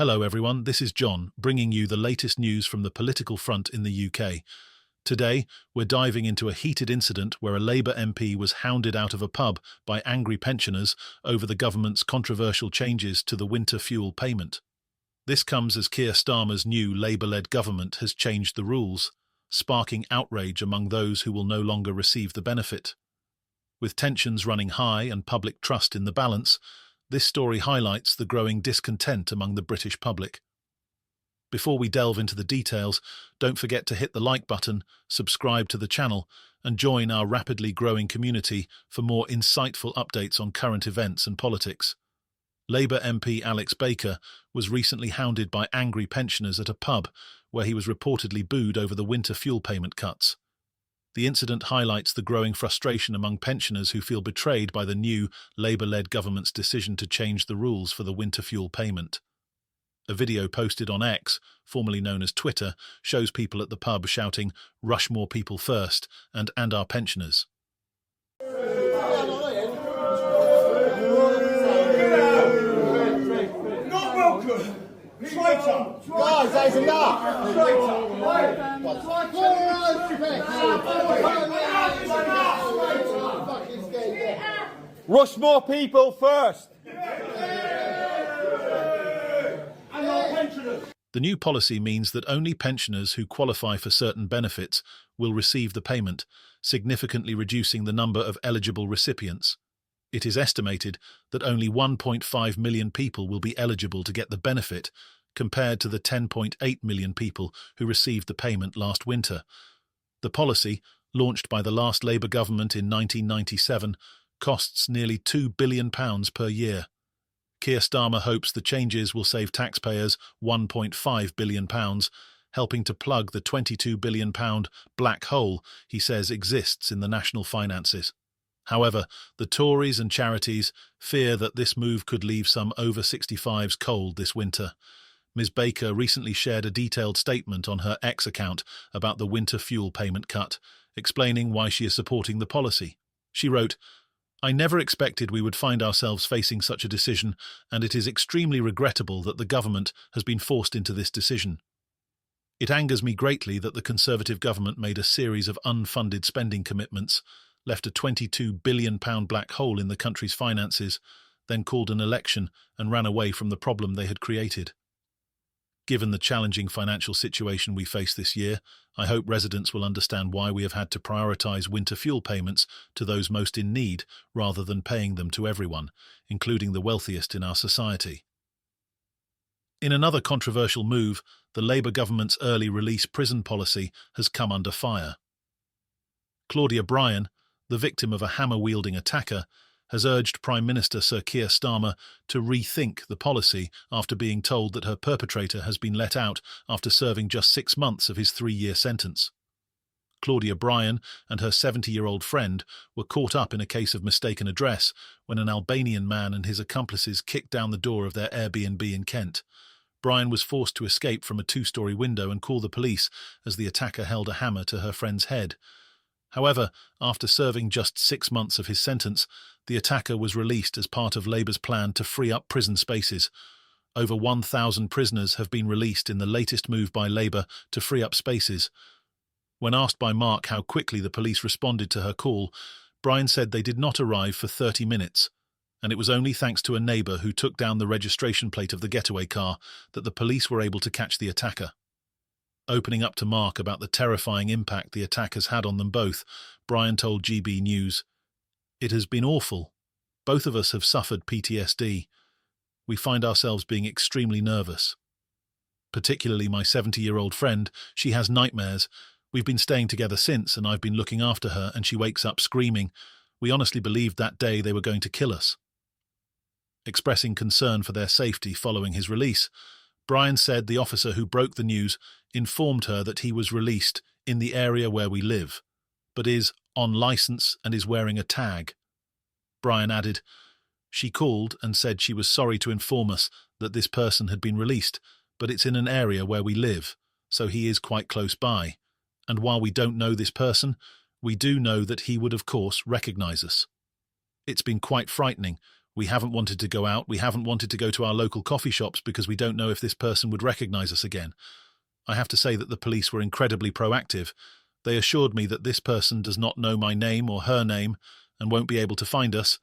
Hello everyone, this is John, bringing you the latest news from the political front in the UK. Today, we're diving into a heated incident where a Labour MP was hounded out of a pub by angry pensioners over the government's controversial changes to the winter fuel payment. This comes as Keir Starmer's new Labour-led government has changed the rules, sparking outrage among those who will no longer receive the benefit. With tensions running high and public trust in the balance, this story highlights the growing discontent among the British public. Before we delve into the details, don't forget to hit the like button, subscribe to the channel, and join our rapidly growing community for more insightful updates on current events and politics. Labour MP Alex Baker was recently hounded by angry pensioners at a pub where he was reportedly booed over the winter fuel payment cuts. The incident highlights the growing frustration among pensioners who feel betrayed by the new Labour-led government's decision to change the rules for the winter fuel payment. A video posted on X, formerly known as Twitter, shows people at the pub shouting, "Rushmore people first," and our pensioners. Not welcome! Traitor! Guys, that is enough! Rushmore people first! The new policy means that only pensioners who qualify for certain benefits will receive the payment, significantly reducing the number of eligible recipients. It is estimated that only 1.5 million people will be eligible to get the benefit, compared to the 10.8 million people who received the payment last winter. The policy, launched by the last Labour government in 1997, costs nearly £2 billion per year. Keir Starmer hopes the changes will save taxpayers £1.5 billion, helping to plug the £22 billion black hole he says exists in the national finances. However, the Tories and charities fear that this move could leave some over 65s cold this winter. Ms Baker recently shared a detailed statement on her X account about the winter fuel payment cut, explaining why she is supporting the policy. She wrote, "I never expected we would find ourselves facing such a decision, and it is extremely regrettable that the government has been forced into this decision. It angers me greatly that the Conservative government made a series of unfunded spending commitments, left a £22 billion black hole in the country's finances, then called an election and ran away from the problem they had created. Given the challenging financial situation we face this year, I hope residents will understand why we have had to prioritise winter fuel payments to those most in need rather than paying them to everyone, including the wealthiest in our society." In another controversial move, the Labour government's early release prison policy has come under fire. Claudia Bryan, the victim of a hammer-wielding attacker, has urged Prime Minister Sir Keir Starmer to rethink the policy after being told that her perpetrator has been let out after serving just 6 months of his 3-year sentence. Claudia Bryan and her 70-year-old friend were caught up in a case of mistaken address when an Albanian man and his accomplices kicked down the door of their Airbnb in Kent. Bryan was forced to escape from a 2-story window and call the police as the attacker held a hammer to her friend's head. However, after serving just 6 months of his sentence, the attacker was released as part of Labour's plan to free up prison spaces. Over 1,000 prisoners have been released in the latest move by Labour to free up spaces. When asked by Mark how quickly the police responded to her call, Bryan said they did not arrive for 30 minutes, and it was only thanks to a neighbour who took down the registration plate of the getaway car that the police were able to catch the attacker. Opening up to Mark about the terrifying impact the attack has had on them both, Bryan told GB News, "It has been awful. Both of us have suffered PTSD. We find ourselves being extremely nervous. Particularly my 70-year-old friend, she has nightmares. We've been staying together since, and I've been looking after her, and she wakes up screaming. We honestly believed that day they were going to kill us." Expressing concern for their safety following his release, Bryan said the officer who broke the news informed her that he was released in the area where we live, but is on licence and is wearing a tag. Bryan added, "She called and said she was sorry to inform us that this person had been released, but it's in an area where we live, so he is quite close by, and while we don't know this person, we do know that he would of course recognise us. It's been quite frightening. We haven't wanted to go out, we haven't wanted to go to our local coffee shops because we don't know if this person would recognize us again. I have to say that the police were incredibly proactive. They assured me that this person does not know my name or her name and won't be able to find us,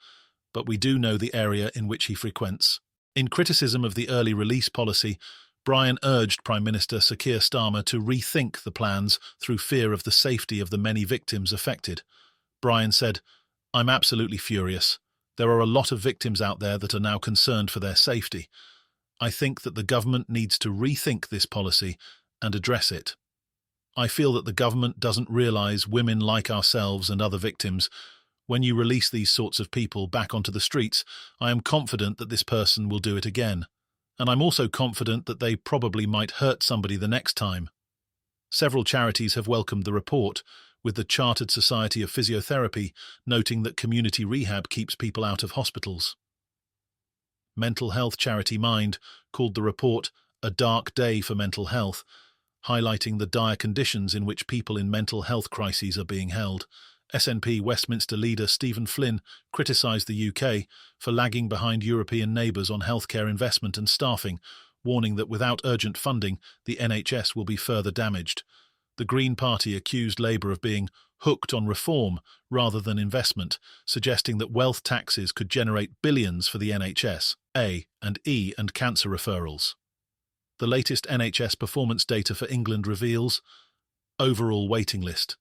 but we do know the area in which he frequents. In criticism of the early release policy, Bryan urged Prime Minister Sir Keir Starmer to rethink the plans through fear of the safety of the many victims affected. Bryan said, "I'm absolutely furious. There are a lot of victims out there that are now concerned for their safety. I think that the government needs to rethink this policy and address it. I feel that the government doesn't realise women like ourselves and other victims. When you release these sorts of people back onto the streets, I am confident that this person will do it again. And I'm also confident that they probably might hurt somebody the next time." Several charities have welcomed the report, with the Chartered Society of Physiotherapy noting that community rehab keeps people out of hospitals. Mental health charity Mind called the report a dark day for mental health, highlighting the dire conditions in which people in mental health crises are being held. SNP Westminster leader Stephen Flynn criticised the UK for lagging behind European neighbours on healthcare investment and staffing, warning that without urgent funding, the NHS will be further damaged. The Green Party accused Labour of being hooked on reform rather than investment, suggesting that wealth taxes could generate billions for the NHS, A&E and cancer referrals. The latest NHS performance data for England reveals overall waiting list.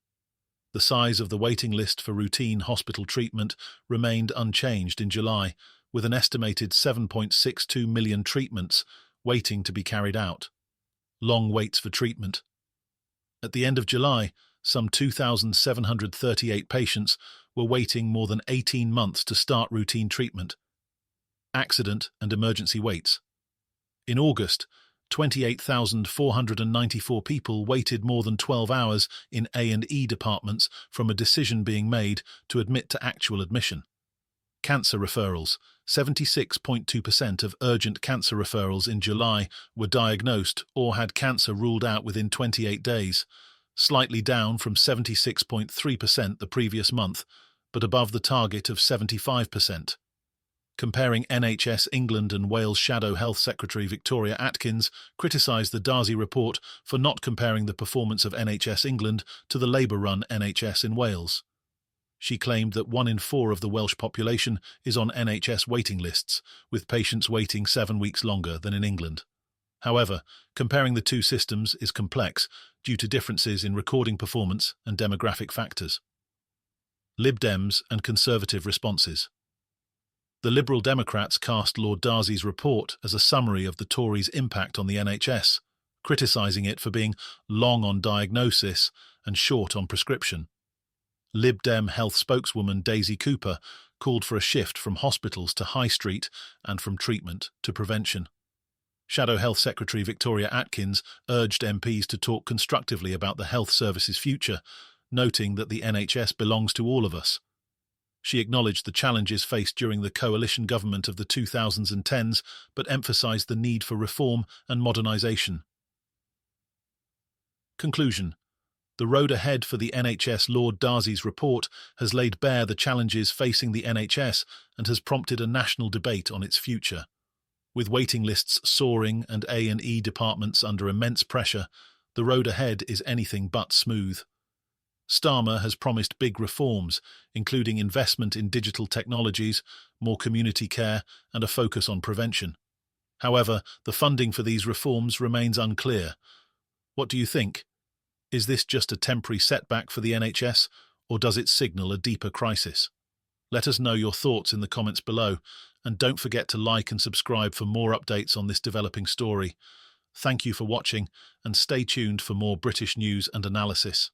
The size of the waiting list for routine hospital treatment remained unchanged in July, with an estimated 7.62 million treatments waiting to be carried out. Long waits for treatment. At the end of July, some 2,738 patients were waiting more than 18 months to start routine treatment. Accident and emergency waits. In August, 28,494 people waited more than 12 hours in A&E departments from a decision being made to admit to actual admission. Cancer referrals. 76.2% of urgent cancer referrals in July were diagnosed or had cancer ruled out within 28 days, slightly down from 76.3% the previous month, but above the target of 75%. Comparing NHS England and Wales Shadow Health Secretary Victoria Atkins criticised the Darzi report for not comparing the performance of NHS England to the Labour-run NHS in Wales. She claimed that 1 in 4 of the Welsh population is on NHS waiting lists, with patients waiting 7 weeks longer than in England. However, comparing the two systems is complex due to differences in recording performance and demographic factors. Lib Dems and Conservative responses. The Liberal Democrats cast Lord Darzi's report as a summary of the Tories' impact on the NHS, criticising it for being long on diagnosis and short on prescription. Lib Dem health spokeswoman Daisy Cooper called for a shift from hospitals to high street and from treatment to prevention. Shadow Health Secretary Victoria Atkins urged MPs to talk constructively about the health service's future, noting that the NHS belongs to all of us. She acknowledged the challenges faced during the coalition government of the 2010s, but emphasised the need for reform and modernisation. Conclusion. The road ahead for the NHS. Lord Darzi's report has laid bare the challenges facing the NHS and has prompted a national debate on its future. With waiting lists soaring and A&E departments under immense pressure, the road ahead is anything but smooth. Starmer has promised big reforms, including investment in digital technologies, more community care, and a focus on prevention. However, the funding for these reforms remains unclear. What do you think? Is this just a temporary setback for the NHS, or does it signal a deeper crisis? Let us know your thoughts in the comments below, and don't forget to like and subscribe for more updates on this developing story. Thank you for watching, and stay tuned for more British news and analysis.